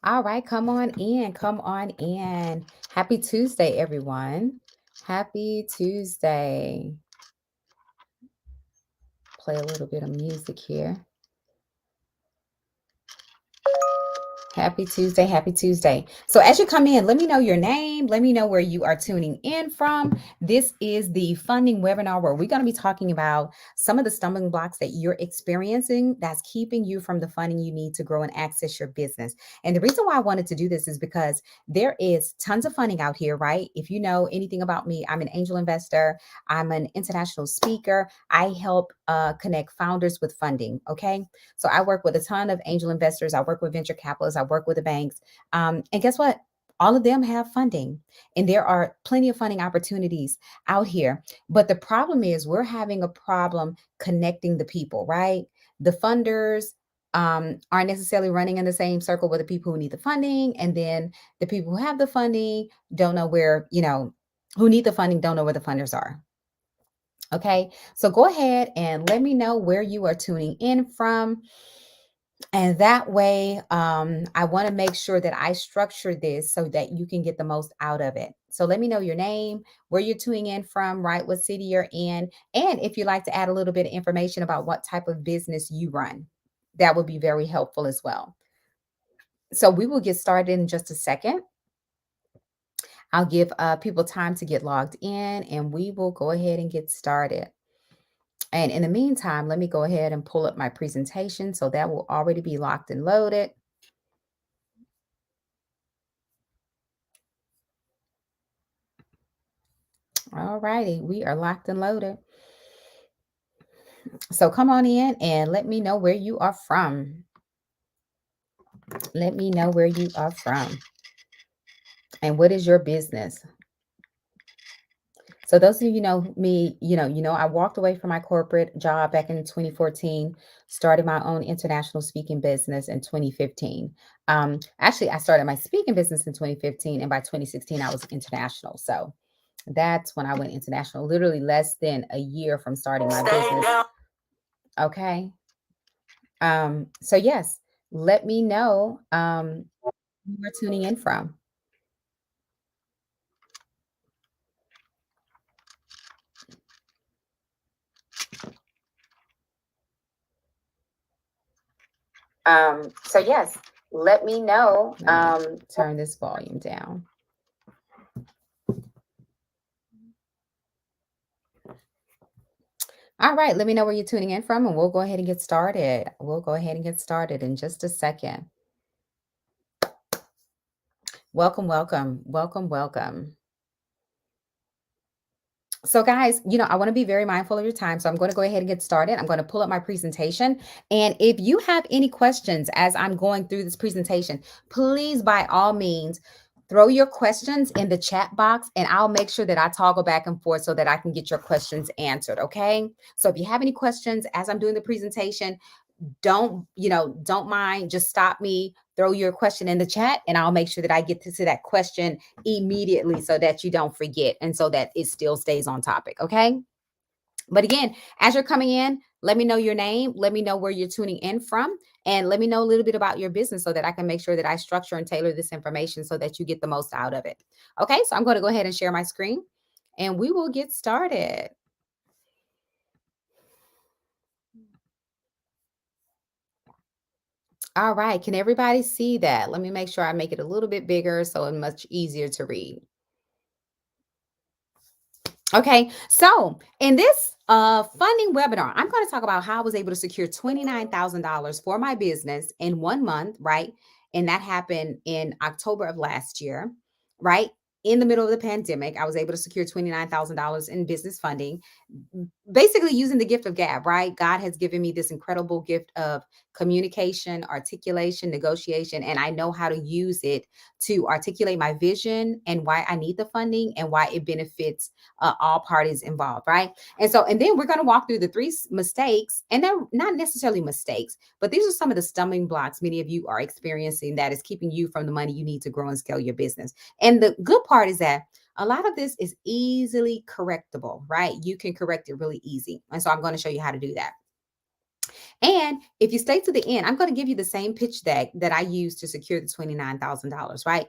All right, come on in. Come on in. Happy Tuesday, everyone. Happy Tuesday. Play a little bit of music here. Happy Tuesday. Happy Tuesday. So, as you come in, let me know your name. Let me know where you are tuning in from. This is the funding webinar where we're going to be talking about some of the stumbling blocks that you're experiencing that's keeping you from the funding you need to grow and access your business. And the reason why I wanted to do this is because there is tons of funding out here, right? If you know anything about me, I'm an angel investor, I'm an international speaker. I help connect founders with funding. Okay. So I work with a ton of angel investors. I work with venture capitalists. I work with the banks. And guess what? All of them have funding, and there are plenty of funding opportunities out here. But the problem is, we're having a problem connecting the people, right? The funders aren't necessarily running in the same circle with the people who need the funding. And then the people who have the funding don't know where, who need the funding don't know where the funders are. Okay. So go ahead and let me know where you are tuning in from. And that way, I want to make sure that I structure this so that you can get the most out of it. So let me know your name, where you're tuning in from, right? What city you're in. And if you'd like to add a little bit of information about what type of business you run, that would be very helpful as well. So we will get started in just a second. I'll give people time to get logged in, and we will go ahead and get started. And in the meantime, let me go ahead and pull up my presentation. So that will already be locked and loaded. All righty, we are locked and loaded. So come on in and let me know where you are from. Let me know where you are from and what is your business. So those of you know me, I walked away from my corporate job back in 2014, started my own international speaking business in 2015. Actually, I started my speaking business in 2015, and by 2016, I was international. So that's when I went international, literally less than a year from starting my business. Okay. So yes, let me know where you're tuning in from. So yes, let me know. Turn this volume down. All right, let me know where you're tuning in from, and we'll go ahead and get started. We'll go ahead and get started in just a second. Welcome, welcome, welcome, welcome. So guys, I want to be very mindful of your time. So I'm going to go ahead and get started. I'm going to pull up my presentation. And if you have any questions as I'm going through this presentation, please, by all means, throw your questions in the chat box, and I'll make sure that I toggle back and forth so that I can get your questions answered. Okay. So if you have any questions as I'm doing the presentation, don't mind, just stop me, throw your question in the chat, and I'll make sure that I get to that question immediately so that you don't forget and so that it still stays on topic. Okay. But again, as you're coming in, let me know your name, let me know where you're tuning in from, and let me know a little bit about your business so that I can make sure that I structure and tailor this information so that you get the most out of it. Okay. So I'm going to go ahead and share my screen, and we will get started. All right. Can everybody see that? Let me make sure I make it a little bit bigger so it's much easier to read. Okay. So in this funding webinar, I'm going to talk about how I was able to secure $29,000 for my business in 1 month, right? And that happened in October of last year, right? In the middle of the pandemic, I was able to secure $29,000 in business funding, basically using the gift of gab, right? God has given me this incredible gift of communication, articulation, negotiation, and I know how to use it to articulate my vision and why I need the funding and why it benefits all parties involved, right? And then we're going to walk through the three mistakes, and they're not necessarily mistakes, but these are some of the stumbling blocks many of you are experiencing that is keeping you from the money you need to grow and scale your business. And the good part is that a lot of this is easily correctable, right? You can correct it really easy. And so I'm going to show you how to do that. And if you stay to the end, I'm going to give you the same pitch deck that I used to secure the $29,000, right?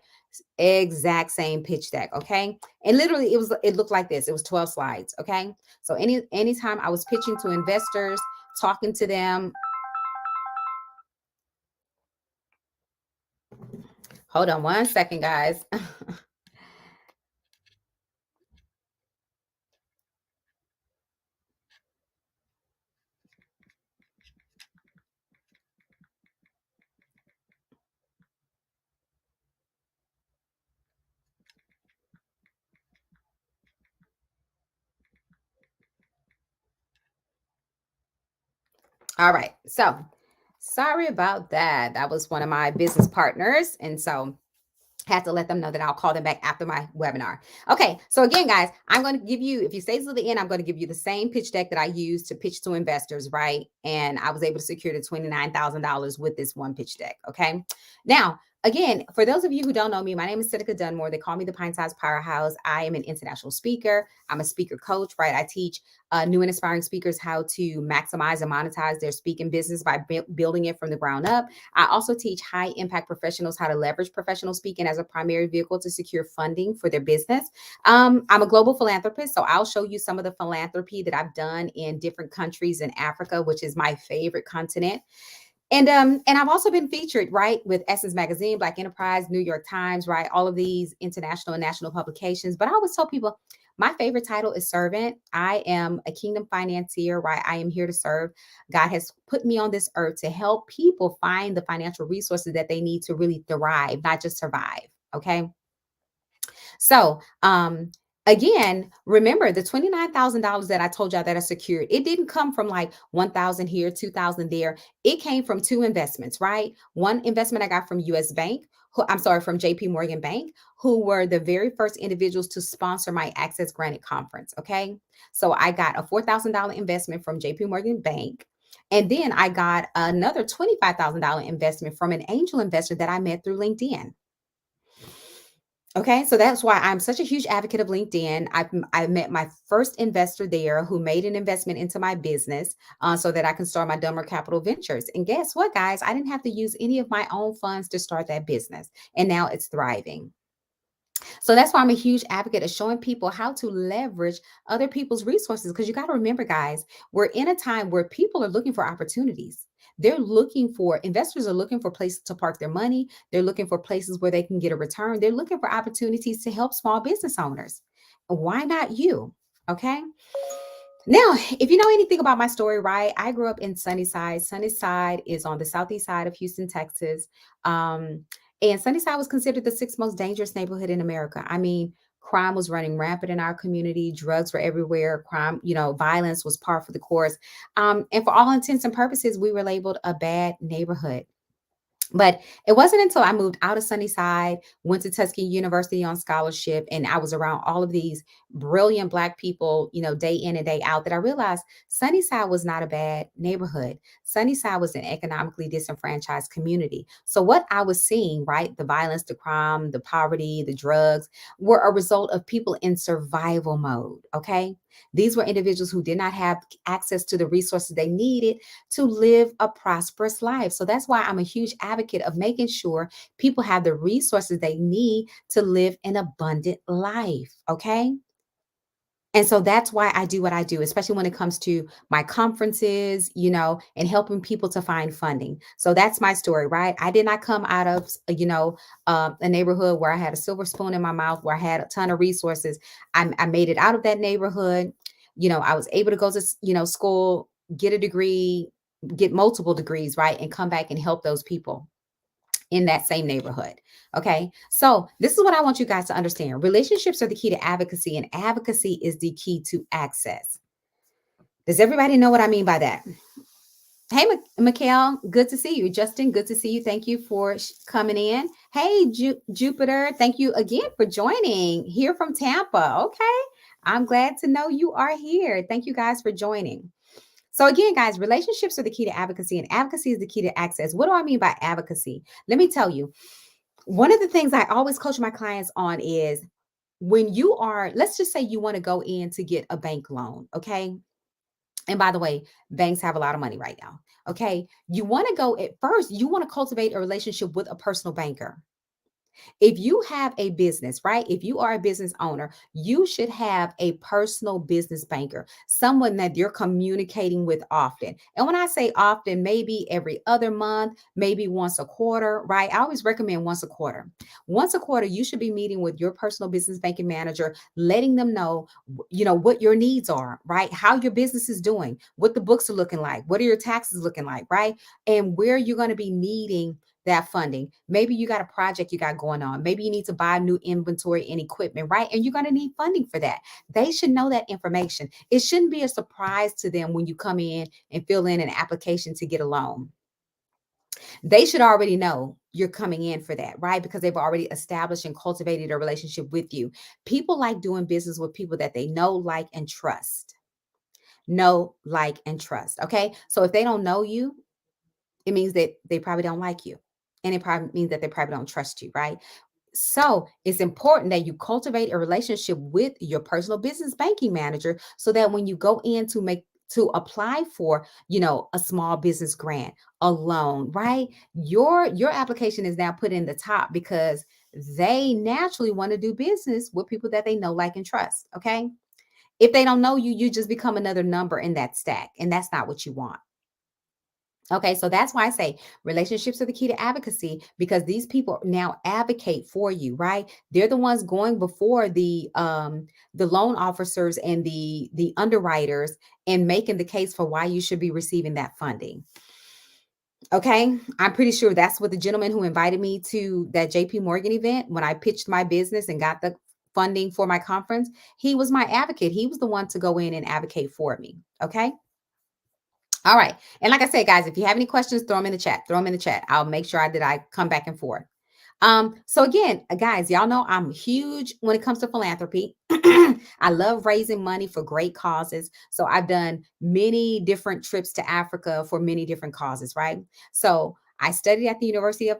Exact same pitch deck, okay? And literally it looked like this. It was 12 slides, okay? So anytime I was pitching to investors, talking to them, hold on one second, guys. All right. So, sorry about that. That was one of my business partners, and so had to let them know that I'll call them back after my webinar. Okay, so again, guys, I'm going to give you, if you stay to the end, I'm going to give you the same pitch deck that I used to pitch to investors, right? And I was able to secure the $29,000 with this one pitch deck. Okay, now. Again, for those of you who don't know me, my name is Seneca Dunmore. They call me the Pint Size Powerhouse. I am an international speaker. I'm a speaker coach, right? I teach new and aspiring speakers how to maximize and monetize their speaking business by building it from the ground up. I also teach high impact professionals how to leverage professional speaking as a primary vehicle to secure funding for their business. I'm a global philanthropist, so I'll show you some of the philanthropy that I've done in different countries in Africa, which is my favorite continent. And I've also been featured, right, with Essence Magazine, Black Enterprise, New York Times, right, all of these international and national publications. But I always tell people my favorite title is servant. I am a kingdom financier, right? I am here to serve. God has put me on this earth to help people find the financial resources that they need to really thrive, not just survive. Okay. So, again, remember the $29,000 that I told y'all that I secured, it didn't come from like 1,000 here, 2,000 there. It came from two investments, right? One investment I got from US Bank, I'm sorry, from JP Morgan Bank, who were the very first individuals to sponsor my Access Granted conference. Okay. So I got a $4,000 investment from JP Morgan Bank. And then I got another $25,000 investment from an angel investor that I met through LinkedIn. Okay, so that's why I'm such a huge advocate of LinkedIn. I met my first investor there who made an investment into my business so that I can start my Dunmore Capital Ventures. And guess what, guys? I didn't have to use any of my own funds to start that business. And now it's thriving. So that's why I'm a huge advocate of showing people how to leverage other people's resources. Because you got to remember, guys, we're in a time where people are looking for opportunities. They're looking for investors are looking for places to park their money. They're looking for places where they can get a return. They're looking for opportunities to help small business owners. Why not you? Okay. Now, if you know anything about my story, right? I grew up in Sunnyside. Sunnyside is on the southeast side of Houston, Texas. And Sunnyside was considered the sixth most dangerous neighborhood in America. I mean, crime was running rampant in our community, drugs were everywhere, crime, violence was par for the course. And for all intents and purposes, we were labeled a bad neighborhood. But it wasn't until I moved out of Sunnyside, went to Tuskegee University on scholarship, and I was around all of these brilliant Black people, day in and day out, that I realized Sunnyside was not a bad neighborhood. Sunnyside was an economically disenfranchised community. So what I was seeing, right, the violence, the crime, the poverty, the drugs, were a result of people in survival mode. Okay. These were individuals who did not have access to the resources they needed to live a prosperous life. So that's why I'm a huge advocate of making sure people have the resources they need to live an abundant life. Okay. And so that's why I do what I do, especially when it comes to my conferences, and helping people to find funding. So that's my story, right? I did not come out of, a neighborhood where I had a silver spoon in my mouth, where I had a ton of resources. I made it out of that neighborhood. I was able to go to, school, get a degree, get multiple degrees, right? And come back and help those people in that same neighborhood. Okay. So this is what I want you guys to understand. Relationships are the key to advocacy, and advocacy is the key to access. Does everybody know what I mean by that? Hey, Mikhail, good to see you. Justin, good to see you. Thank you for coming in. Hey, Jupiter, thank you again for joining here from Tampa. Okay. I'm glad to know you are here. Thank you guys for joining. So again, guys, relationships are the key to advocacy, and advocacy is the key to access. What do I mean by advocacy? Let me tell you. One of the things I always coach my clients on is when you are, let's just say you want to go in to get a bank loan, okay? And by the way, banks have a lot of money right now. Okay. You want to go at first, you want to cultivate a relationship with a personal banker. If you have a business, right? If you are a business owner, you should have a personal business banker, someone that you're communicating with often. And when I say often, maybe every other month, maybe once a quarter, right? I always recommend once a quarter. Once a quarter, you should be meeting with your personal business banking manager, letting them know, what your needs are, right? How your business is doing, what the books are looking like, what are your taxes looking like, right? And where you're going to be needing that funding. Maybe you got a project you got going on. Maybe you need to buy new inventory and equipment, right? And you're going to need funding for that. They should know that information. It shouldn't be a surprise to them when you come in and fill in an application to get a loan. They should already know you're coming in for that, right? Because they've already established and cultivated a relationship with you. People like doing business with people that they know, like, and trust. Know, like, and trust. Okay. So if they don't know you, it means that they probably don't like you. And it probably means that they probably don't trust you, right? So it's important that you cultivate a relationship with your personal business banking manager so that when you go in to apply for, a small business grant, a loan, right? Your application is now put in the top because they naturally want to do business with people that they know, like, and trust. Okay. If they don't know you, you just become another number in that stack. And that's not what you want. Okay, so that's why I say relationships are the key to advocacy because these people now advocate for you, right? They're the ones going before the loan officers and the underwriters and making the case for why you should be receiving that funding. Okay, I'm pretty sure that's what the gentleman who invited me to that JP Morgan event when I pitched my business and got the funding for my conference, he was my advocate. He was the one to go in and advocate for me. Okay. All right. And like I said, guys, if you have any questions, throw them in the chat. Throw them in the chat. I'll make sure that I come back and forth. So again, guys, y'all know I'm huge when it comes to philanthropy. I love raising money for great causes. So I've done many different trips to Africa for many different causes, right? So I studied at the University of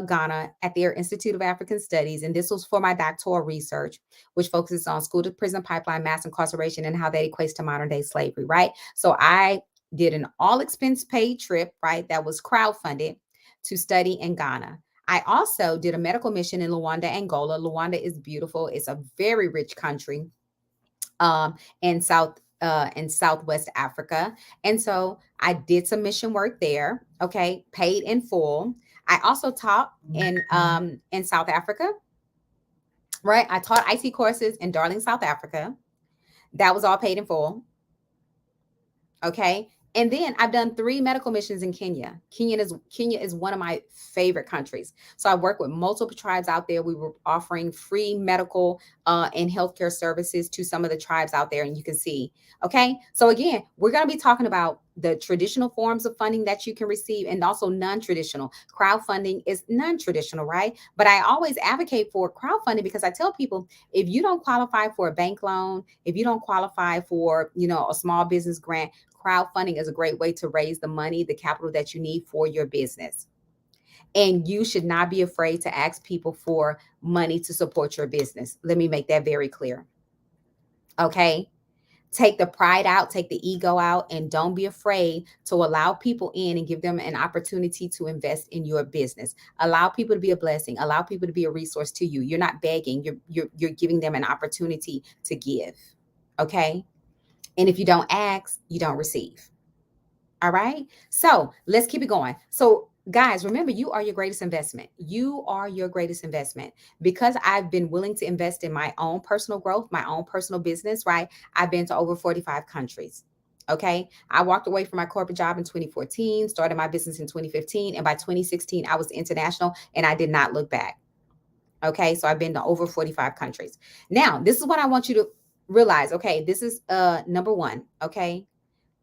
Ghana at their Institute of African Studies, and this was for my doctoral research, which focuses on school to prison pipeline, mass incarceration, and how that equates to modern day slavery, right? So I did an all expense paid trip, right? That was crowdfunded to study in Ghana. I also did a medical mission in Luanda, Angola. Luanda is beautiful. It's a very rich country in Southwest Africa. And so I did some mission work there, okay, paid in full. I also taught in South Africa, right? I taught IT courses in Darling, South Africa. That was all paid in full. Okay. And then I've done 3 medical missions in Kenya. Kenya is one of my favorite countries. So I work with multiple tribes out there. We were offering free medical and healthcare services to some of the tribes out there, and you can see. Okay, so again, we're going to be talking about the traditional forms of funding that you can receive, and also non-traditional. Crowdfunding is non-traditional, right? But I always advocate for crowdfunding because I tell people if you don't qualify for a bank loan, if you don't qualify for a small business grant, crowdfunding is a great way to raise the money, the capital that you need for your business. And you should not be afraid to ask people for money to support your business. Let me make that very clear. Okay. Take the pride out, take the ego out, and don't be afraid to allow people in and give them an opportunity to invest in your business. Allow people to be a blessing. Allow people to be a resource to you. You're not begging. You're giving them an opportunity to give. Okay. And if you don't ask, you don't receive. All right. So let's keep it going. So, guys, remember, you are your greatest investment. You are your greatest investment because I've been willing to invest in my own personal growth, my own personal business, right? I've been to over 45 countries. Okay. I walked away from my corporate job in 2014, started my business in 2015. And by 2016, I was international and I did not look back. Okay. So I've been to over 45 countries. Now, this is what I want you to realize. Okay. This is number one. Okay,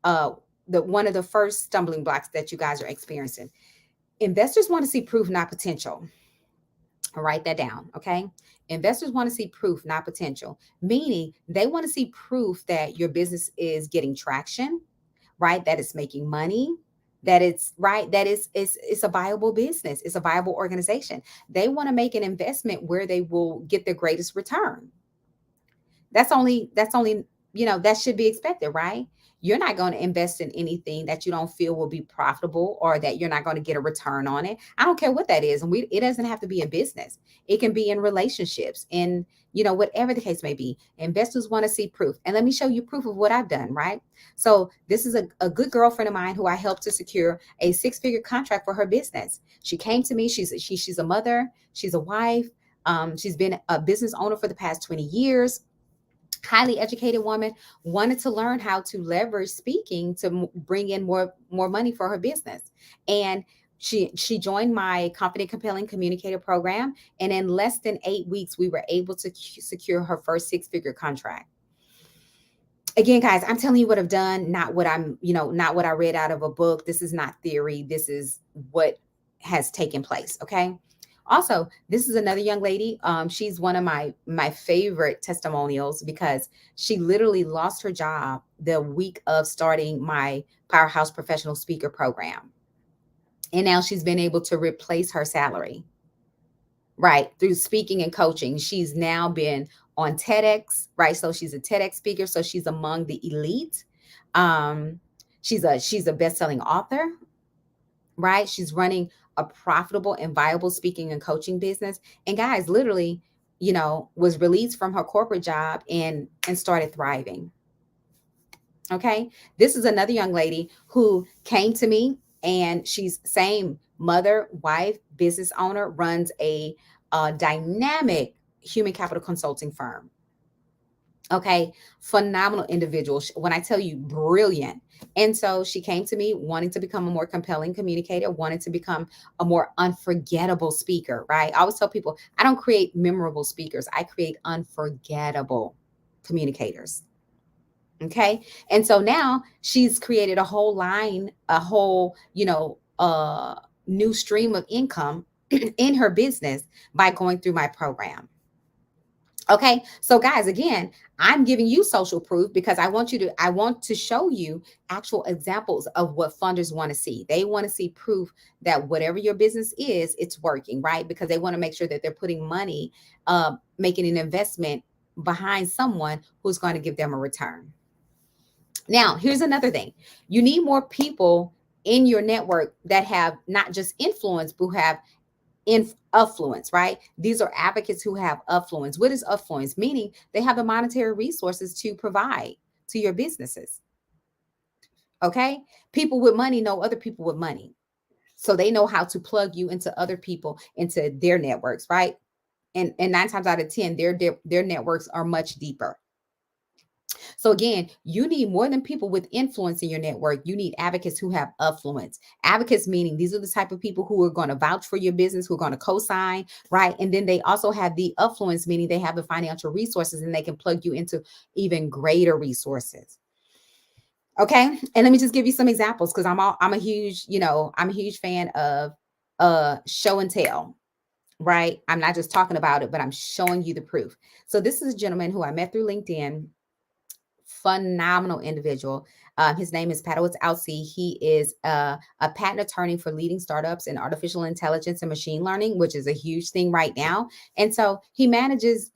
uh, the one of the first stumbling blocks that you guys are experiencing. Investors want to see proof, not potential. I'll write that down. Okay. Investors want to see proof, not potential, meaning they want to see proof that your business is getting traction, right? That it's making money, that it's right, that it's a viable business, it's a viable organization. They want to make an investment where they will get the greatest return. That's only that should be expected, right? You're not going to invest in anything that you don't feel will be profitable or that you're not going to get a return on it. I don't care what that is. And it doesn't have to be a business. It can be in relationships, in, whatever the case may be. Investors want to see proof. And let me show you proof of what I've done, right? So this is a good girlfriend of mine who I helped to secure a six-figure contract for her business. She came to me. She's a mother. She's a wife. She's been a business owner for the past 20 years. Highly educated woman, wanted to learn how to leverage speaking to bring in more money for her business. And she joined my Confident Compelling Communicator program, and in less than 8 weeks we were able to secure her first six-figure contract. Again, guys, I'm telling you what I've done, not what not what I read out of a book. This is not theory. This is what has taken place. Okay. Also, this is another young lady. She's one of my favorite testimonials because she literally lost her job the week of starting my Powerhouse Professional Speaker program, and now she's been able to replace her salary, right, through speaking and coaching. She's now been on TEDx, right? So she's a TEDx speaker. So she's among the elite. Um, she's a best-selling author, right? She's running a profitable and viable speaking and coaching business. And guys, literally, was released from her corporate job and started thriving. Okay. This is another young lady who came to me, and she's same mother, wife, business owner, runs a dynamic human capital consulting firm. Okay. Phenomenal individual. When I tell you, brilliant. And so she came to me wanting to become a more compelling communicator, wanted to become a more unforgettable speaker, right? I always tell people, I don't create memorable speakers. I create unforgettable communicators. Okay. And so now she's created a whole line, a whole, new stream of income in her business by going through my program. Okay. So guys, again, I'm giving you social proof because I want to show you actual examples of what funders want to see. They want to see proof that whatever your business is, it's working, right? Because they want to make sure that they're putting money, making an investment behind someone who's going to give them a return. Now, here's another thing. You need more people in your network that have not just influence, but who have affluence, right? These are advocates who have affluence. What is affluence? Meaning they have the monetary resources to provide to your businesses. Okay. People with money know other people with money. So they know how to plug you into other people, into their networks, right? And 9 times out of 10, their networks are much deeper. So again, you need more than people with influence in your network. You need advocates who have affluence. Advocates meaning these are the type of people who are going to vouch for your business, who are going to co-sign, right? And then they also have the affluence, meaning they have the financial resources and they can plug you into even greater resources. Okay. And let me just give you some examples because I'm a huge, I'm a huge fan of show and tell. Right. I'm not just talking about it, but I'm showing you the proof. So this is a gentleman who I met through LinkedIn. Phenomenal individual. His name is Padowitz Alci. He is a patent attorney for leading startups in artificial intelligence and machine learning, which is a huge thing right now. And so he manages,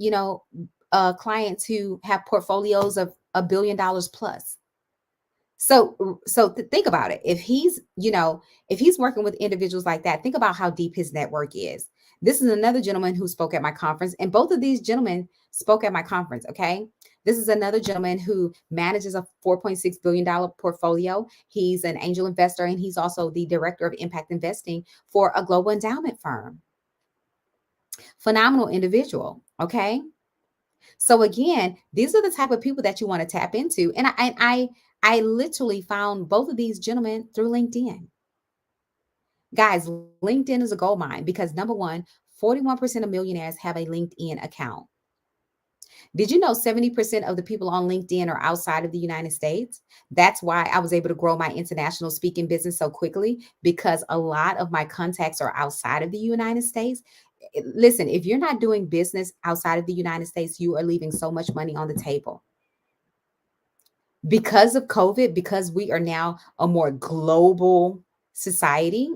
clients who have portfolios of $1 billion plus. So think about it. If he's working with individuals like that, think about how deep his network is. This is another gentleman who spoke at my conference, and both of these gentlemen spoke at my conference. Okay. This is another gentleman who manages a $4.6 billion portfolio. He's an angel investor, and he's also the director of impact investing for a global endowment firm. Phenomenal individual. Okay. So again, these are the type of people that you want to tap into. And I literally found both of these gentlemen through LinkedIn. Guys, LinkedIn is a gold mine because number one, 41% of millionaires have a LinkedIn account. Did you know 70% of the people on LinkedIn are outside of the United States? That's why I was able to grow my international speaking business so quickly, because a lot of my contacts are outside of the United States. Listen, if you're not doing business outside of the United States, you are leaving so much money on the table. Because of COVID, because we are now a more global society,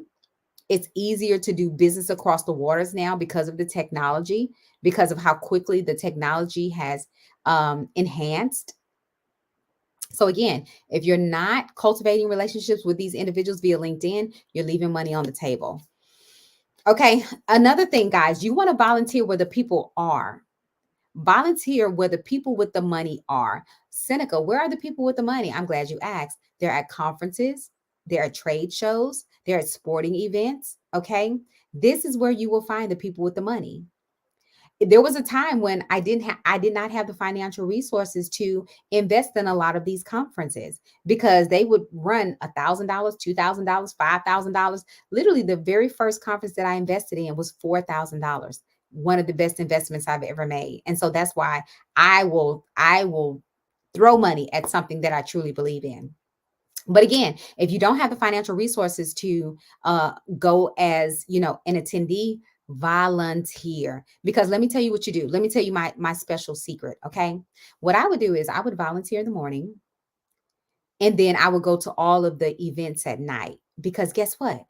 it's easier to do business across the waters now because of the technology, because of how quickly the technology has enhanced. So again, if you're not cultivating relationships with these individuals via LinkedIn, you're leaving money on the table. Okay, another thing, guys, you want to volunteer where the people are. Volunteer where the people with the money are. Seneca, where are the people with the money? I'm glad you asked. They're at conferences, they're at trade shows, they're at sporting events. Okay, this is where you will find the people with the money. There was a time when I did not have the financial resources to invest in a lot of these conferences because they would run $1,000, $2,000, $5,000. Literally, the very first conference that I invested in was $4,000. One of the best investments I've ever made. And so that's why I will throw money at something that I truly believe in. But again, if you don't have the financial resources to go as an attendee, volunteer. Because let me tell you what you do. Let me tell you my special secret. Okay, what I would do is I would volunteer in the morning, and then I would go to all of the events at night. Because guess what?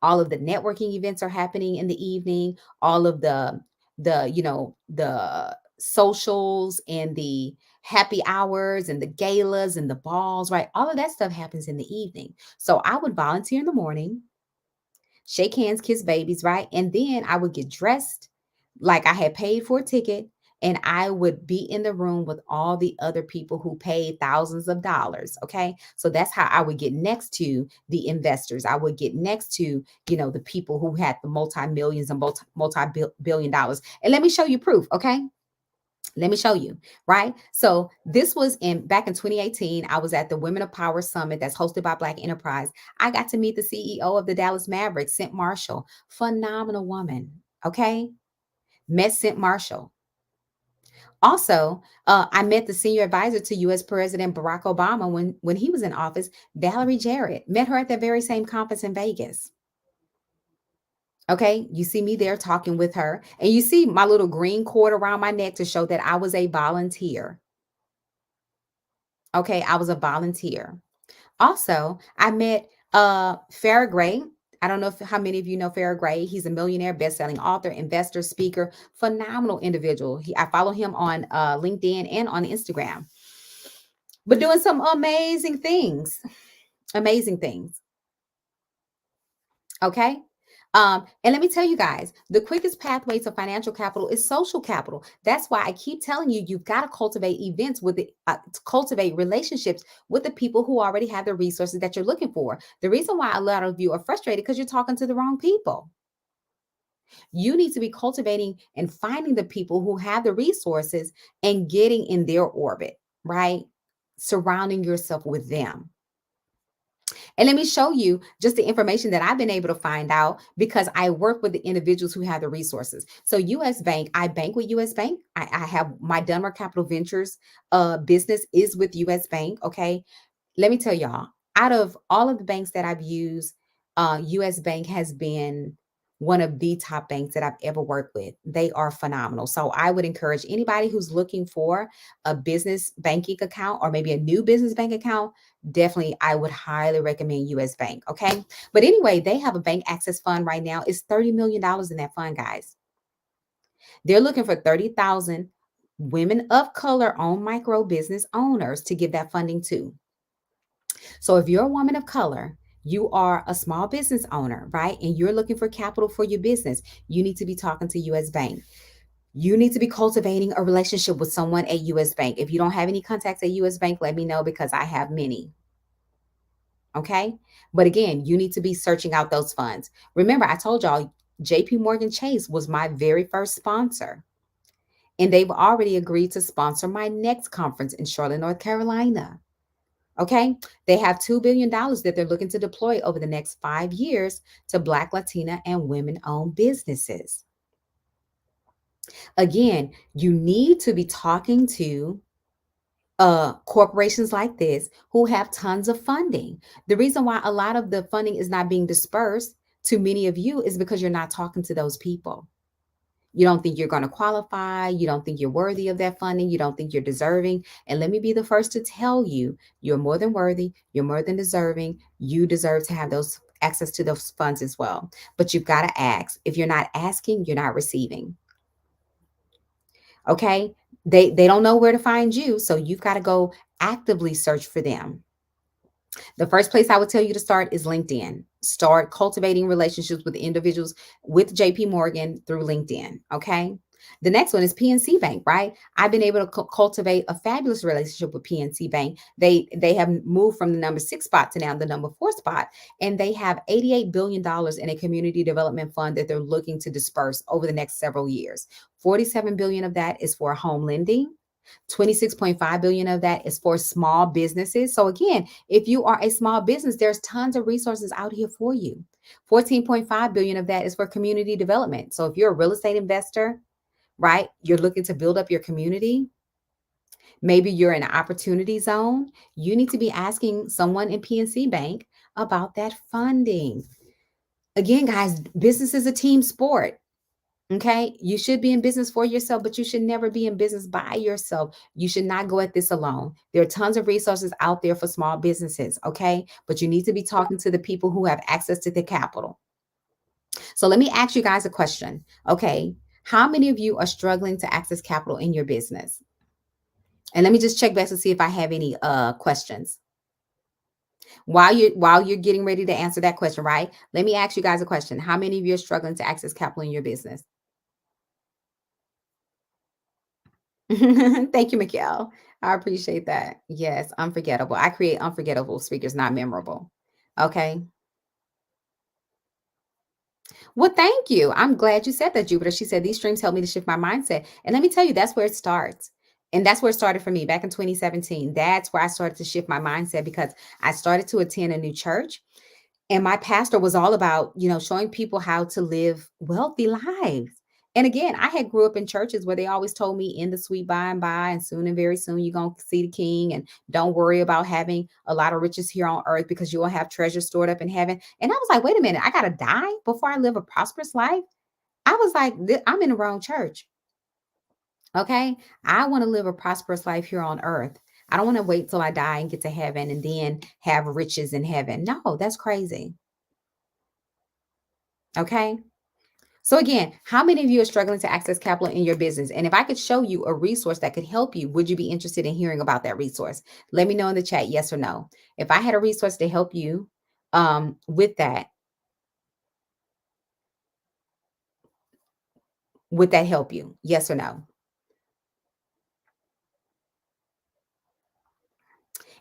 All of the networking events are happening in the evening. All of the socials and the happy hours and the galas and the balls, right? All of that stuff happens in the evening. So I would volunteer in the morning, shake hands, kiss babies, right? And then I would get dressed like I had paid for a ticket, and I would be in the room with all the other people who paid thousands of dollars. Okay. So that's how I would get next to the investors. I would get next to, the people who had the multi millions and multi billion dollars. And let me show you proof. Okay. Let me show you, right? So this was in back in 2018. I was at the Women of Power Summit that's hosted by Black Enterprise. I got to meet the CEO of the Dallas Mavericks, Cent Marshall. Phenomenal woman. Okay. Met Cent Marshall. Also, I met the senior advisor to U.S. President Barack Obama when he was in office, Valerie Jarrett. Met her at that very same conference in Vegas. Okay, you see me there talking with her, and you see my little green cord around my neck to show that I was a volunteer. Okay, I was a volunteer. Also, I met Farrah Gray. I don't know how many of you know Farrah Gray. He's a millionaire, best-selling author, investor, speaker, phenomenal individual. I follow him on LinkedIn and on Instagram. But doing some amazing things. Amazing things. Okay. And let me tell you guys, the quickest pathway to financial capital is social capital. That's why I keep telling you, you've got to cultivate events with to cultivate relationships with the people who already have the resources that you're looking for. The reason why a lot of you are frustrated because you're talking to the wrong people. You need to be cultivating and finding the people who have the resources and getting in their orbit, right? Surrounding yourself with them. And let me show you just the information that I've been able to find out because I work with the individuals who have the resources. So US Bank, I bank with US Bank. I have my Dunmore Capital Ventures business is with US Bank. Okay. Let me tell y'all, out of all of the banks that I've used, US Bank has been one of the top banks that I've ever worked with. They are phenomenal. So I would encourage anybody who's looking for a business banking account or maybe a new business bank account, definitely I would highly recommend US Bank. Okay. But anyway, they have a bank access fund right now. It's $30 million in that fund, guys. They're looking for 30,000 women of color owned micro business owners to give that funding to. So if you're a woman of color, you are a small business owner, right? And you're looking for capital for your business, you need to be talking to US Bank. You need to be cultivating a relationship with someone at US Bank. If you don't have any contacts at US Bank, let me know because I have many. Okay. But again, you need to be searching out those funds. Remember, I told y'all JP Morgan Chase was my very first sponsor. And they've already agreed to sponsor my next conference in Charlotte, North Carolina. Okay. They have $2 billion that they're looking to deploy over the next 5 years to Black, Latina, and women owned businesses. Again, you need to be talking to corporations like this who have tons of funding. The reason why a lot of the funding is not being dispersed to many of you is because you're not talking to those people. You don't think you're going to qualify. You don't think you're worthy of that funding. You don't think you're deserving. And let me be the first to tell you, you're more than worthy. You're more than deserving. You deserve to have those access to those funds as well. But you've got to ask. If you're not asking, you're not receiving. Okay. They don't know where to find you. So you've got to go actively search for them. The first place I would tell you to start is LinkedIn. Start cultivating relationships with individuals with JP Morgan through LinkedIn. Okay. The next one is PNC Bank, right? I've been able to cultivate a fabulous relationship with PNC Bank. They have moved from the number 6 spot to now the number 4 spot, and they have $88 billion in a community development fund that they're looking to disperse over the next several years. 47 billion of that is for home lending. 26.5 billion of that is for small businesses. So again, if you are a small business, there's tons of resources out here for you. 14.5 billion of that is for community development. So if you're a real estate investor, right, you're looking to build up your community, maybe you're in an opportunity zone, you need to be asking someone in PNC Bank about that funding. Again, guys, business is a team sport. Okay. You should be in business for yourself, but you should never be in business by yourself. You should not go at this alone. There are tons of resources out there for small businesses. Okay. But you need to be talking to the people who have access to the capital. So let me ask you guys a question. Okay. How many of you are struggling to access capital in your business? And let me just check back to see if I have any questions. While you're getting ready to answer that question, right? Let me ask you guys a question. How many of you are struggling to access capital in your business? Thank you, Mikhail. I appreciate that. Yes, unforgettable. I create unforgettable speakers, not memorable. Okay. Well, thank you. I'm glad you said that, Jupiter. She said these streams help me to shift my mindset. And let me tell you, that's where it starts. And that's where it started for me back in 2017. That's where I started to shift my mindset because I started to attend a new church. And my pastor was all about, showing people how to live wealthy lives. And again, I had grew up in churches where they always told me in the sweet by and by, and soon and very soon you're going to see the king. And don't worry about having a lot of riches here on earth because you will have treasure stored up in heaven. And I was like, wait a minute, I got to die before I live a prosperous life. I was like, I'm in the wrong church. Okay. I want to live a prosperous life here on earth. I don't want to wait till I die and get to heaven and then have riches in heaven. No, that's crazy. Okay. So again, how many of you are struggling to access capital in your business? And if I could show you a resource that could help you, would you be interested in hearing about that resource? Let me know in the chat, yes or no. If I had a resource to help you with that, would that help you? Yes or no?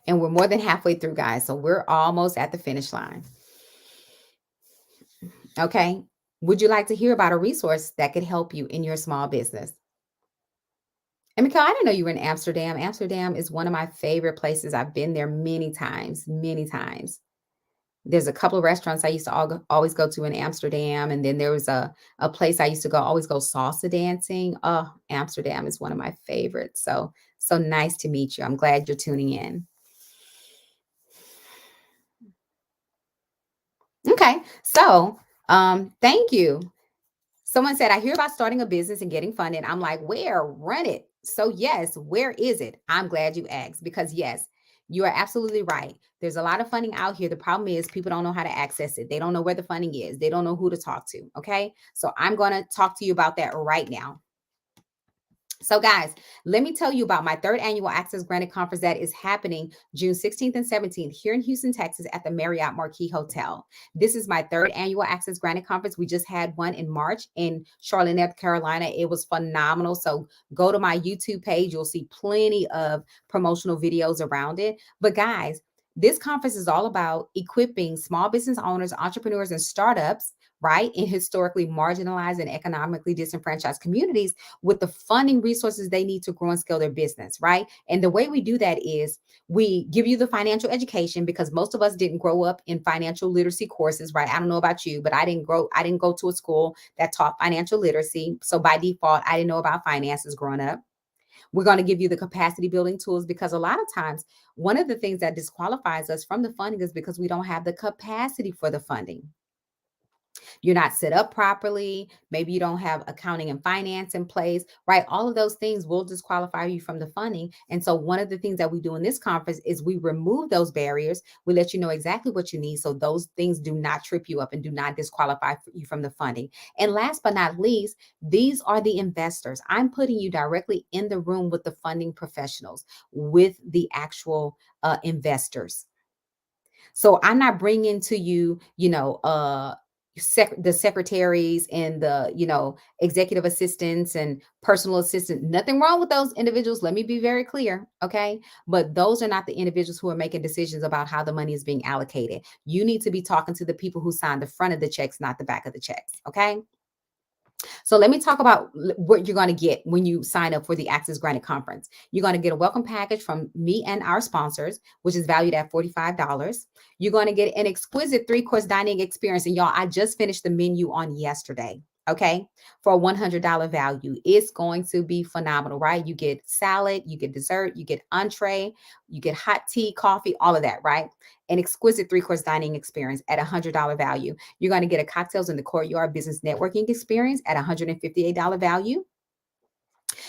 And we're more than halfway through, guys. So we're almost at the finish line. Okay. Would you like to hear about a resource that could help you in your small business? And Mikhail, I didn't know you were in Amsterdam. Amsterdam is one of my favorite places. I've been there many times, many times. There's a couple of restaurants I used to always go to in Amsterdam, and then there was a place I used to always go salsa dancing. Oh, Amsterdam is one of my favorites. So nice to meet you. I'm glad you're tuning in. Okay, so thank you. Someone said, I hear about starting a business and getting funded. I'm like, where? Run it. So, yes, where is it? I'm glad you asked because, yes, you are absolutely right. There's a lot of funding out here. The problem is people don't know how to access it. They don't know where the funding is. They don't know who to talk to. Okay. So, I'm going to talk to you about that right now. So, guys, let me tell you about my third annual Access Granted Conference that is happening June 16th and 17th here in Houston, Texas at the Marriott Marquis Hotel. This is my third annual Access Granted Conference. We just had one in March in Charlotte, North Carolina. It was phenomenal. So, go to my YouTube page. You'll see plenty of promotional videos around it. But, guys, this conference is all about equipping small business owners, entrepreneurs, and startups, right, in historically marginalized and economically disenfranchised communities with the funding resources they need to grow and scale their business, right? And the way we do that is we give you the financial education because most of us didn't grow up in financial literacy courses, right? I don't know about you, but I didn't go to a school that taught financial literacy. So by default, I didn't know about finances growing up. We're going to give you the capacity building tools because a lot of times one of the things that disqualifies us from the funding is because we don't have the capacity for the funding. You're not set up properly. Maybe you don't have accounting and finance in place, right? All of those things will disqualify you from the funding. And so, one of the things that we do in this conference is we remove those barriers. We let you know exactly what you need. So, those things do not trip you up and do not disqualify you from the funding. And last but not least, these are the investors. I'm putting you directly in the room with the funding professionals, with the actual investors. So I'm not bringing to you, the secretaries and the, executive assistants and personal assistants. Nothing wrong with those individuals. Let me be very clear. Okay. But those are not the individuals who are making decisions about how the money is being allocated. You need to be talking to the people who sign the front of the checks, not the back of the checks. Okay. So let me talk about what you're going to get when you sign up for the Access Granted Conference. You're going to get a welcome package from me and our sponsors, which is valued at $45. You're going to get an exquisite three-course dining experience. And y'all, I just finished the menu on yesterday. Okay, for a $100 value. It's going to be phenomenal, right? You get salad, you get dessert, you get entree, you get hot tea, coffee, all of that, right? An exquisite three-course dining experience at a $100 value. You're going to get a cocktails in the courtyard business networking experience at $158 value.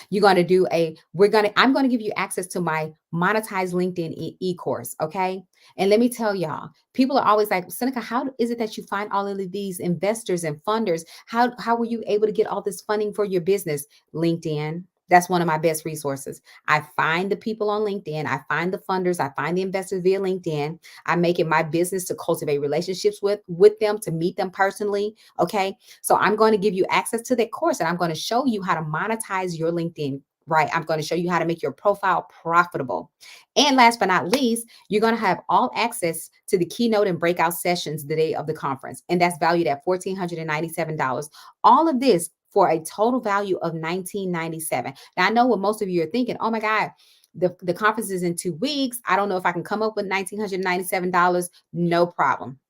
You're going to do I'm going to give you access to my monetized LinkedIn e-course. Okay. And let me tell y'all, people are always like, Seneca, how is it that you find all of these investors and funders? How were you able to get all this funding for your business? LinkedIn. That's one of my best resources. I find the people on LinkedIn. I find the funders. I find the investors via LinkedIn. I make it my business to cultivate relationships with them, to meet them personally. Okay. So I'm going to give you access to that course, and I'm going to show you how to monetize your LinkedIn. Right. I'm going to show you how to make your profile profitable. And last but not least, you're going to have all access to the keynote and breakout sessions the day of the conference. And that's valued at $1,497. All of this for a total value of $1,997. Now, I know what most of you are thinking. Oh my God, the conference is in 2 weeks. I don't know if I can come up with $1,997. No problem.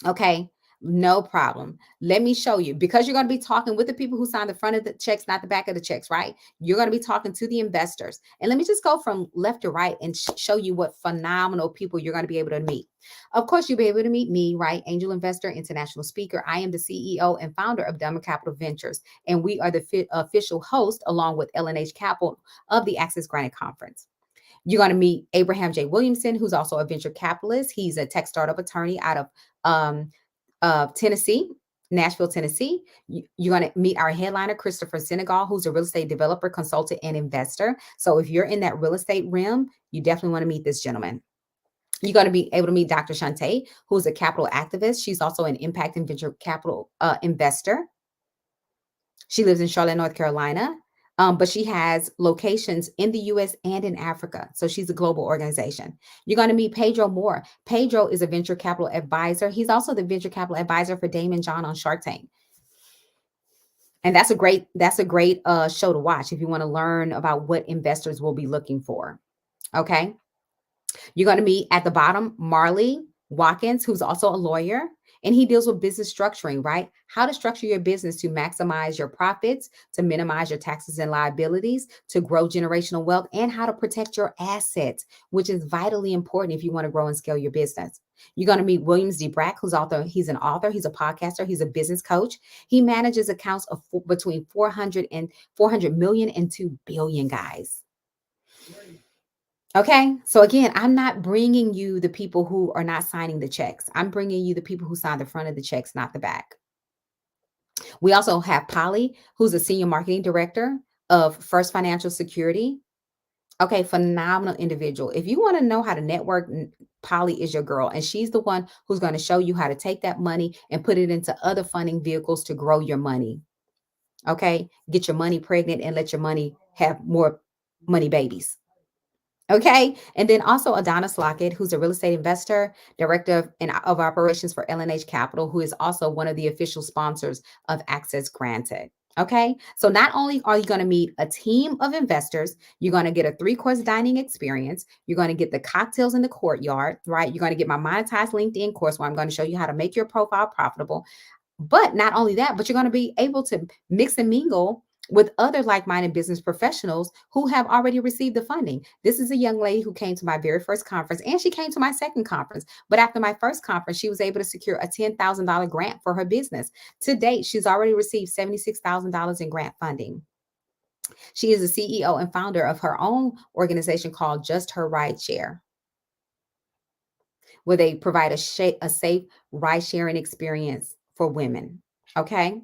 Okay. No problem. Let me show you, because you're going to be talking with the people who sign the front of the checks, not the back of the checks, right? You're going to be talking to the investors. And let me just go from left to right and show you what phenomenal people you're going to be able to meet. Of course, you'll be able to meet me, right? Angel investor, international speaker. I am the CEO and founder of Dunmore Capital Ventures, and we are the official host, along with LNH Capital, of the Access Granted Conference. You're going to meet Abraham J. Williamson, who's also a venture capitalist. He's a tech startup attorney out of Tennessee, Nashville, Tennessee. You're going to meet our headliner, Christopher Senegal, who's a real estate developer, consultant, and investor. So if you're in that real estate realm, you definitely want to meet this gentleman. You're going to be able to meet Dr. Shantae, who's a capital activist. She's also an impact and venture capital investor. She lives in Charlotte, North Carolina, but she has locations in the US and in Africa. So she's a global organization. You're going to meet Pedro Moore. Pedro is a venture capital advisor. He's also the venture capital advisor for Damon John on Shark Tank. And that's a great show to watch if you want to learn about what investors will be looking for. Okay. You're going to meet at the bottom Marley Watkins, who's also a lawyer, and he deals with business structuring, right? How to structure your business to maximize your profits, to minimize your taxes and liabilities, to grow generational wealth, and how to protect your assets, which is vitally important if you want to grow and scale your business. You're going to meet Williams D. Brack, who's author. He's an author. He's a podcaster. He's a business coach. He manages accounts of between 400 million and 2 billion, guys. Okay. So again, I'm not bringing you the people who are not signing the checks. I'm bringing you the people who sign the front of the checks, not the back. We also have Polly, who's a senior marketing director of First Financial Security. Okay. Phenomenal individual. If you want to know how to network, Polly is your girl. And she's the one who's going to show you how to take that money and put it into other funding vehicles to grow your money. Okay. Get your money pregnant and let your money have more money babies. Okay. And then also Adonis Lockett, who's a real estate investor, director of operations for LNH Capital, who is also one of the official sponsors of Access Granted. Okay. So not only are you going to meet a team of investors, you're going to get a 3-course dining experience. You're going to get the cocktails in the courtyard, right? You're going to get my monetized LinkedIn course where I'm going to show you how to make your profile profitable. But not only that, but you're going to be able to mix and mingle with other like minded business professionals who have already received the funding. This is a young lady who came to my very first conference and she came to my second conference. But after my first conference, she was able to secure a $10,000 grant for her business. To date, she's already received $76,000 in grant funding. She is the CEO and founder of her own organization called Just Her Ride Share, where they provide a safe ride sharing experience for women. Okay.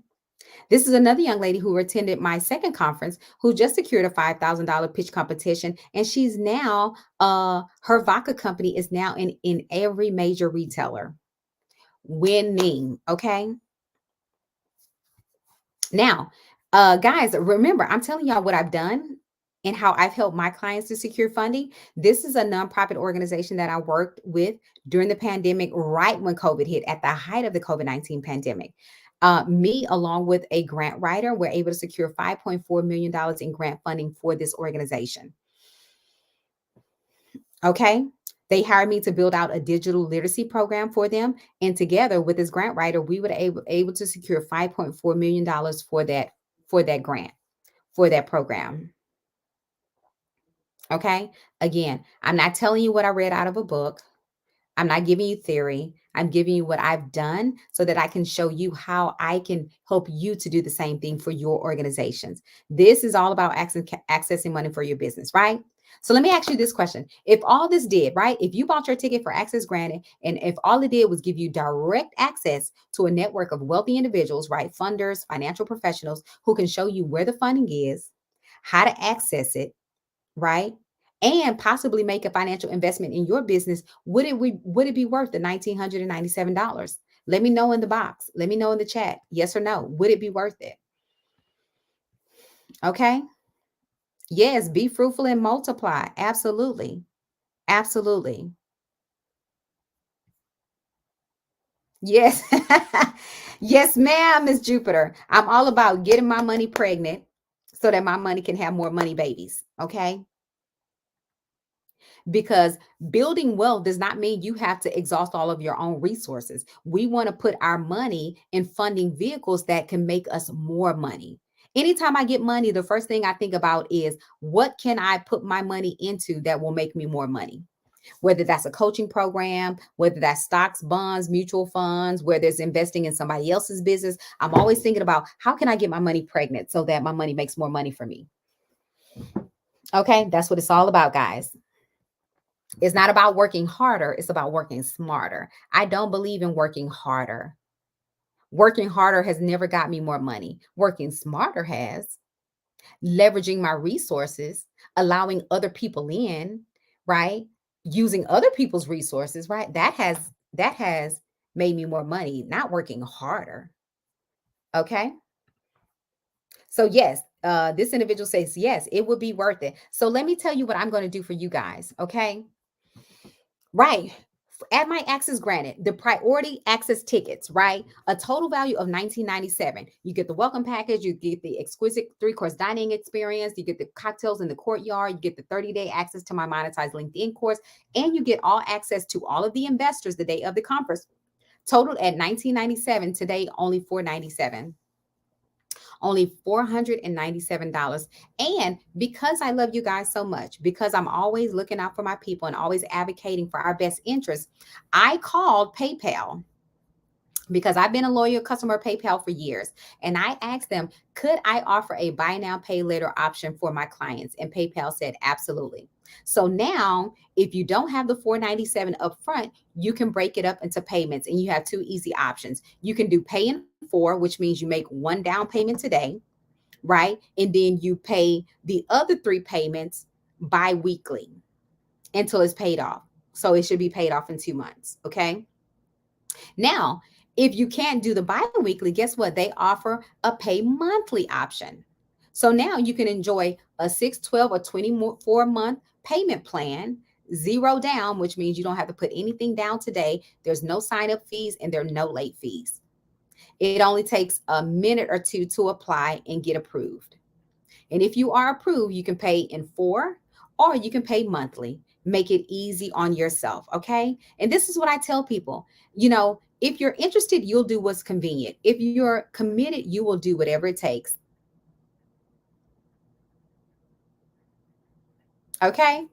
This is another young lady who attended my second conference who just secured a $5,000 pitch competition. And she's now, her vodka company is now in every major retailer, winning. Okay. Now, guys, remember, I'm telling y'all what I've done and how I've helped my clients to secure funding. This is a nonprofit organization that I worked with during the pandemic, right when COVID hit, at the height of the COVID-19 pandemic. Me, along with a grant writer, were able to secure $5.4 million in grant funding for this organization. Okay. They hired me to build out a digital literacy program for them. And together with this grant writer, we were able to secure $5.4 million for that grant, for that program. Okay. Again, I'm not telling you what I read out of a book. I'm not giving you theory. I'm giving you what I've done so that I can show you how I can help you to do the same thing for your organizations. This is all about accessing money for your business, right? So let me ask you this question. If all this did, right? If you bought your ticket for Access Granted, and if all it did was give you direct access to a network of wealthy individuals, right? Funders, financial professionals who can show you where the funding is, how to access it, right? And possibly make a financial investment in your business, would it be worth the $1,997? Let me know in the box. Let me know in the chat. Yes or no. Would it be worth it? Okay. Yes, be fruitful and multiply. Absolutely. Absolutely. Yes. Yes, ma'am, Miss Jupiter. I'm all about getting my money pregnant so that my money can have more money babies. Okay. Because building wealth does not mean you have to exhaust all of your own resources. We want to put our money in funding vehicles that can make us more money. Anytime I get money, the first thing I think about is what can I put my money into that will make me more money? Whether that's a coaching program, whether that's stocks, bonds, mutual funds, whether it's investing in somebody else's business. I'm always thinking about how can I get my money pregnant so that my money makes more money for me. Okay, that's what it's all about, guys. It's not about working harder, it's about working smarter. I don't believe in working harder. Working harder has never got me more money. Working smarter has. Leveraging my resources, allowing other people in, right? Using other people's resources, right? That has made me more money, not working harder. Okay? So yes, this individual says yes, it would be worth it. So let me tell you what I'm going to do for you guys, okay? Right. At my access granted, the priority access tickets, right? A total value of 1997. You get the welcome package, you get the exquisite three-course dining experience, you get the cocktails in the courtyard, you get the 30-day access to my monetized LinkedIn course, and you get all access to all of the investors the day of the conference. Totaled at 1997, today only 497. Only $497. And because I love you guys so much, because I'm always looking out for my people and always advocating for our best interests, I called PayPal because I've been a loyal customer of PayPal for years. And I asked them, could I offer a buy now, pay later option for my clients? And PayPal said, absolutely. So now, if you don't have the 497 up front, you can break it up into payments and you have two easy options. You can do pay in four, which means you make one down payment today, right? And then you pay the other three payments bi-weekly until it's paid off. So it should be paid off in 2 months. Okay. Now, if you can't do the bi-weekly, guess what? They offer a pay monthly option. So now you can enjoy a 6, 12, or 24-month payment plan, zero down, which means you don't have to put anything down today. There's no sign up fees and there are no late fees. It only takes a minute or two to apply and get approved. And if you are approved, you can pay in four or you can pay monthly. Make it easy on yourself. Okay. And this is what I tell people, if you're interested, you'll do what's convenient. If you're committed, you will do whatever it takes. Okay.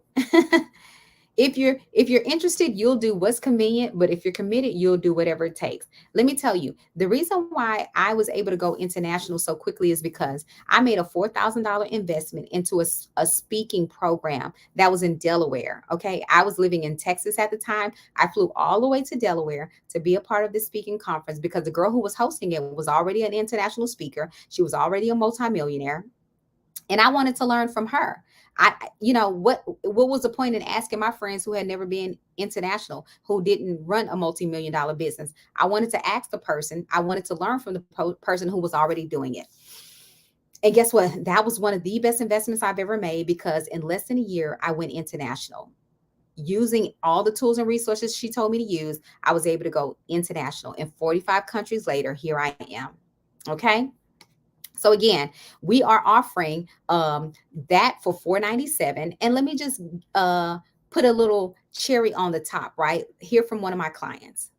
If you're interested, you'll do what's convenient, but if you're committed, you'll do whatever it takes. Let me tell you, the reason why I was able to go international so quickly is because I made a $4,000 investment into a speaking program that was in Delaware. Okay, I was living in Texas at the time. I flew all the way to Delaware to be a part of this speaking conference because the girl who was hosting it was already an international speaker. She was already a multimillionaire, and I wanted to learn from her. What was the point in asking my friends who had never been international, who didn't run a multi-million-dollar business? I wanted to ask the person. I wanted to learn from the person who was already doing it. And guess what? That was one of the best investments I've ever made because in less than a year, I went international. Using all the tools and resources she told me to use, I was able to go international. And 45 countries later, here I am. Okay. So again, we are offering that for 497. And let me just uh, put a little cherry on the top, right? Here from one of my clients.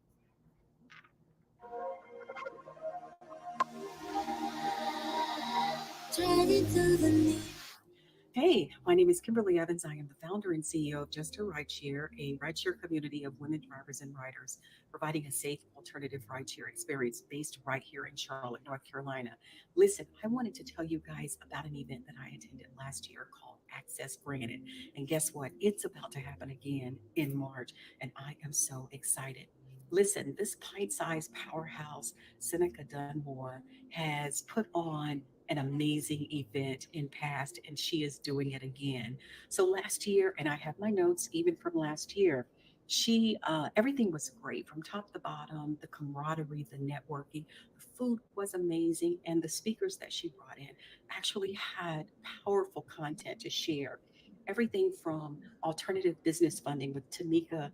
Hey, my name is Kimberly Evans. I am the founder and CEO of Just a Rideshare, a rideshare community of women drivers and riders, providing a safe alternative rideshare experience based right here in Charlotte, North Carolina. Listen, I wanted to tell you guys about an event that I attended last year called Access Granted. And guess what? It's about to happen again in March, and I am so excited. Listen, this pint sized powerhouse, Seneca Dunmore, has put on an amazing event in past, and she is doing it again. So last year, and I have my notes even from last year, she everything was great from top to bottom, the camaraderie, the networking, the food was amazing, and the speakers that she brought in actually had powerful content to share. Everything from alternative business funding with Tamika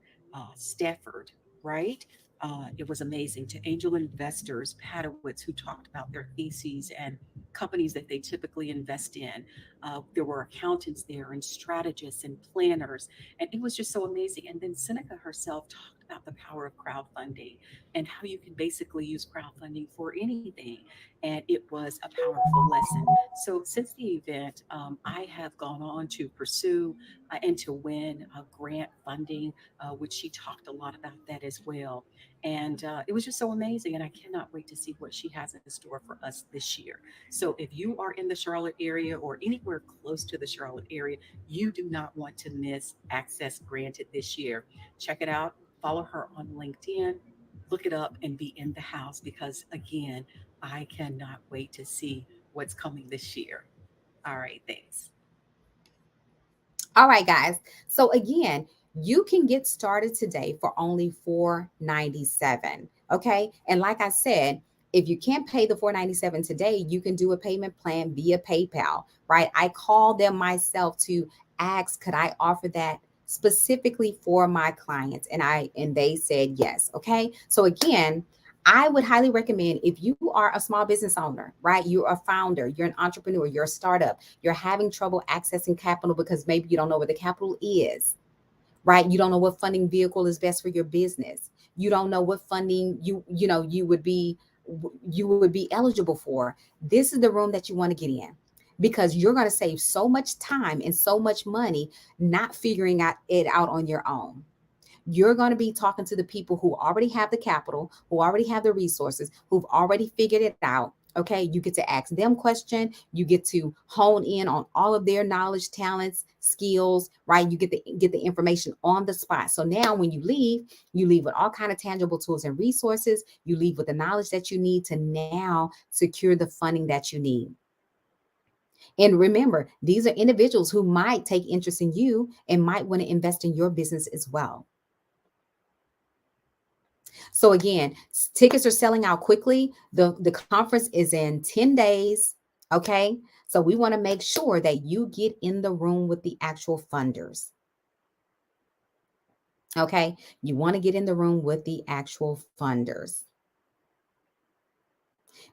Stafford, right? It was amazing, to angel investors, Padowitz, who talked about their theses and companies that they typically invest in. There were accountants there and strategists and planners, and it was just so amazing. And then Seneca herself talked about the power of crowdfunding and how you can basically use crowdfunding for anything. And it was a powerful lesson. So since the event, I have gone on to pursue and to win grant funding, which she talked a lot about that as well. And it was just so amazing. And I cannot wait to see what she has in store for us this year. So if you are in the Charlotte area or anywhere close to the Charlotte area, you do not want to miss Access Granted this year. Check it out. Follow her on LinkedIn. Look it up and be in the house because, again, I cannot wait to see what's coming this year. All right, thanks. All right, guys. So again, you can get started today for only 497. Okay. And like I said, if you can't pay the 497 today, you can do a payment plan via PayPal, right? I called them myself to ask, could I offer that specifically for my clients? And they said yes. Okay. So again, I would highly recommend if you are a small business owner, right? You're a founder, you're an entrepreneur, you're a startup, you're having trouble accessing capital because maybe you don't know where the capital is, right? You don't know what funding vehicle is best for your business. You don't know what funding you would be eligible for. This is the room that you want to get in because you're going to save so much time and so much money not figuring it out on your own. You're going to be talking to the people who already have the capital, who already have the resources, who've already figured it out. Okay, you get to ask them questions. You get to hone in on all of their knowledge, talents, skills, right? You get the information on the spot. So now when you leave with all kind of tangible tools and resources. You leave with the knowledge that you need to now secure the funding that you need. And remember, these are individuals who might take interest in you and might want to invest in your business as well. So again, tickets are selling out quickly. The conference is in 10 days. Okay. So we want to make sure that you get in the room with the actual funders. Okay. You want to get in the room with the actual funders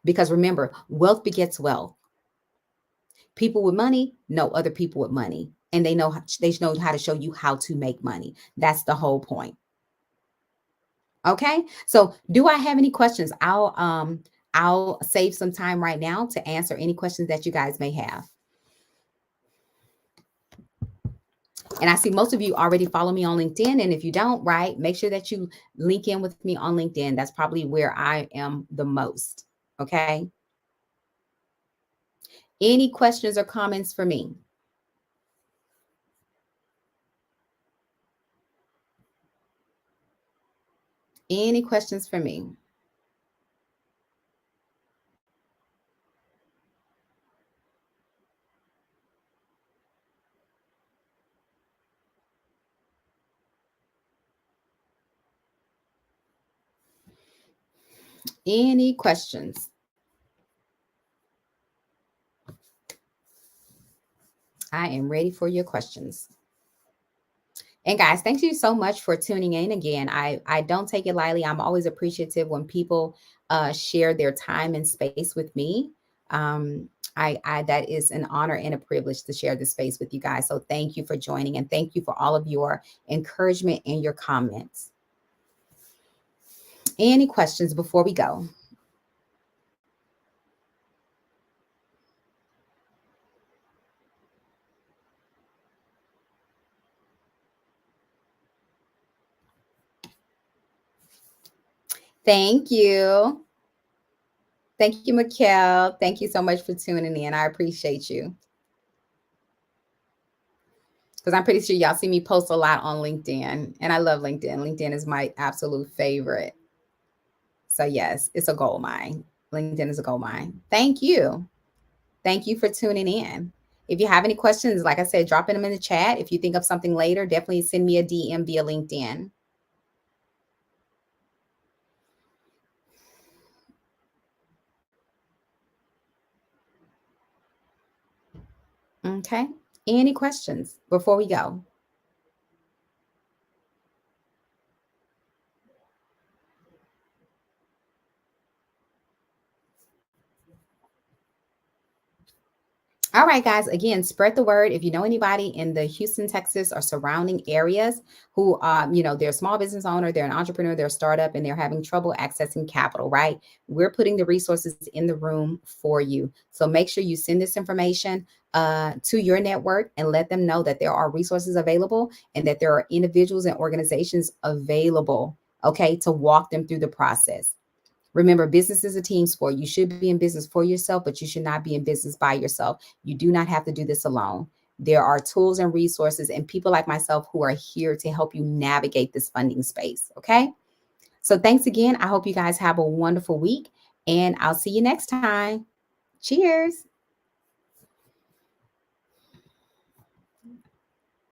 because remember, wealth begets wealth. People with money know other people with money, and they know how to show you how to make money. That's the whole point. Okay. So do I have any questions? I'll save some time right now to answer any questions that you guys may have. And I see most of you already follow me on LinkedIn. And if you don't, right, make sure that you link in with me on LinkedIn. That's probably where I am the most. Okay. Any questions or comments for me? Any questions for me? Any questions? I am ready for your questions. And guys, thank you so much for tuning in again. I don't take it lightly. I'm always appreciative when people share their time and space with me. I that is an honor and a privilege to share this space with you guys. So thank you for joining and thank you for all of your encouragement and your comments. Any questions before we go? Thank you. Thank you, Mikkel. Thank you so much for tuning in. I appreciate you. Because I'm pretty sure y'all see me post a lot on LinkedIn, and I love LinkedIn. LinkedIn is my absolute favorite. So, yes, it's a gold mine. LinkedIn is a gold mine. Thank you. Thank you for tuning in. If you have any questions, like I said, drop them in the chat. If you think of something later, definitely send me a DM via LinkedIn. Okay. Any questions before we go? All right, guys. Again, spread the word. If you know anybody in the Houston, Texas, or surrounding areas who, they're a small business owner, they're an entrepreneur, they're a startup, and they're having trouble accessing capital, right? We're putting the resources in the room for you. So make sure you send this information to your network and let them know that there are resources available and that there are individuals and organizations available, okay, to walk them through the process. Remember, business is a team sport. You should be in business for yourself, but you should not be in business by yourself. You do not have to do this alone. There are tools and resources and people like myself who are here to help you navigate this funding space. Okay. So thanks again. I hope you guys have a wonderful week and I'll see you next time. Cheers.